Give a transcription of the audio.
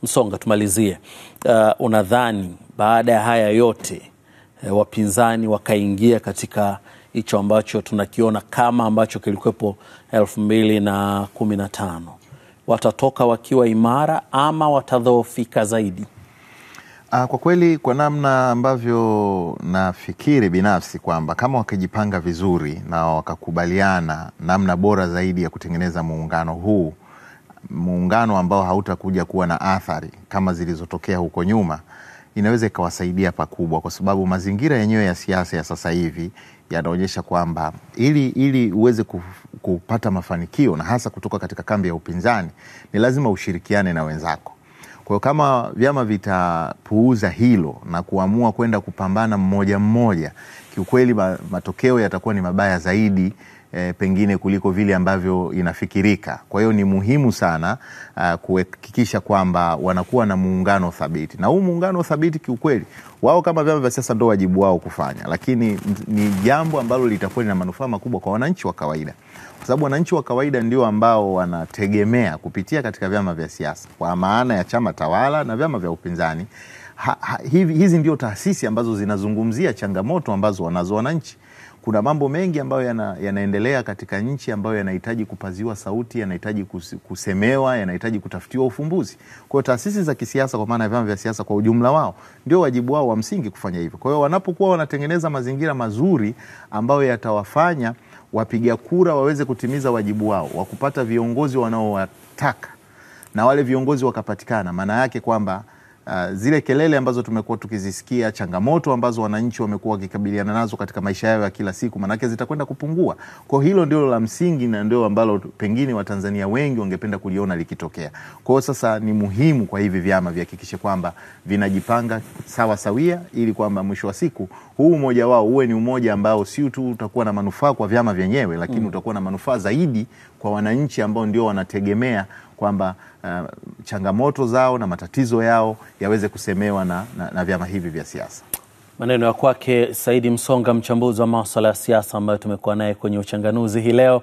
Msonga, tumalizie. Unadhani baada ya haya yote wapinzani wakaingia katika hicho ambacho tunakiona kama ambacho kilikuwepo 2015, watatoka wakiwa imara ama watadhoofika zaidi? Kwa kweli, kwa namna ambavyo nafikiri binafsi kwamba kama wakijipanga vizuri na wakakubaliana namna bora zaidi ya kutengeneza muungano huu, muungano ambao hautakuja kuwa na athari kama zilizotokea huko nyuma, inaweza ikawasaidia pakubwa, kwa sababu mazingira yenyewe ya siasa ya sasa hivi yanaonyesha kwamba ili uweze kupata mafanikio na hasa kutoka katika kambi ya upinzani, ni lazima ushirikiane na wenzako. Kwa hiyo kama vyama vitapuuza hilo na kuamua kwenda kupambana mmoja mmoja, kiukweli matokeo yatakuwa ni mabaya zaidi pengine kuliko vile ambavyo inafikirika. Kwa hiyo ni muhimu sana kuhakikisha kwamba wanakuwa na muungano thabiti. Na huu muungano thabiti kiukweli, wao kama vyama vya siasa ndio wajibu wao kufanya, lakini ni jambo ambalo litakuwa na manufaa makubwa kwa wananchi wa kawaida. Kwa sababu wananchi wa kawaida ndio ambao wanategemea kupitia katika vyama vya siasa, kwa maana ya chama tawala na vyama vya upinzani. Hizi ndio taasisi ambazo zinazungumzia changamoto ambazo wanazo wananchi. Kuna mambo mengi ambayo yanaendelea katika nchi ambayo yanahitaji kupaziwa sauti, yanahitaji kusemewa, yanahitaji kutafutiwa ufumbuzi. Kwa hiyo taasisi za kisiasa, kwa maana ya vyama vya siasa kwa ujumla wao, ndio wajibu wao wa msingi kufanya hivyo. Kwa hiyo wanapokuwa wanatengeneza mazingira mazuri ambayo yatawafanya wapiga kura waweze kutimiza wajibu wao wa kupata viongozi wanaowataka, na wale viongozi wakapatikana, maana yake kwamba zile kelele ambazo tumekuwa tukizisikia, changamoto ambazo wananchi wamekuwa wakikabiliana nazo katika maisha yao ya kila siku, manake zitakwenda kupungua. Kwa hilo ndio la msingi na ndio ambalo pengine Watanzania wengi wangependa kuliona likitokea. Kwa hiyo sasa ni muhimu kwa hivi vyama vihakikishe kwamba vinajipanga sawa sawia, ili kwamba mwisho wa siku huu umoja wao uwe ni umoja ambao si tu utakuwa na manufaa kwa vyama vyenyewe, lakini utakuwa na manufaa zaidi kwa wananchi ambao ndio wanategemea kwamba changamoto zao na matatizo yao yaweze kusemewa na vyama hivi vya siasa. Maneno ya kwake Saidi Msonga, mchambuzi wa masuala ya siasa ambayo tumekuwa naye kwenye Uchanganuzi hii leo.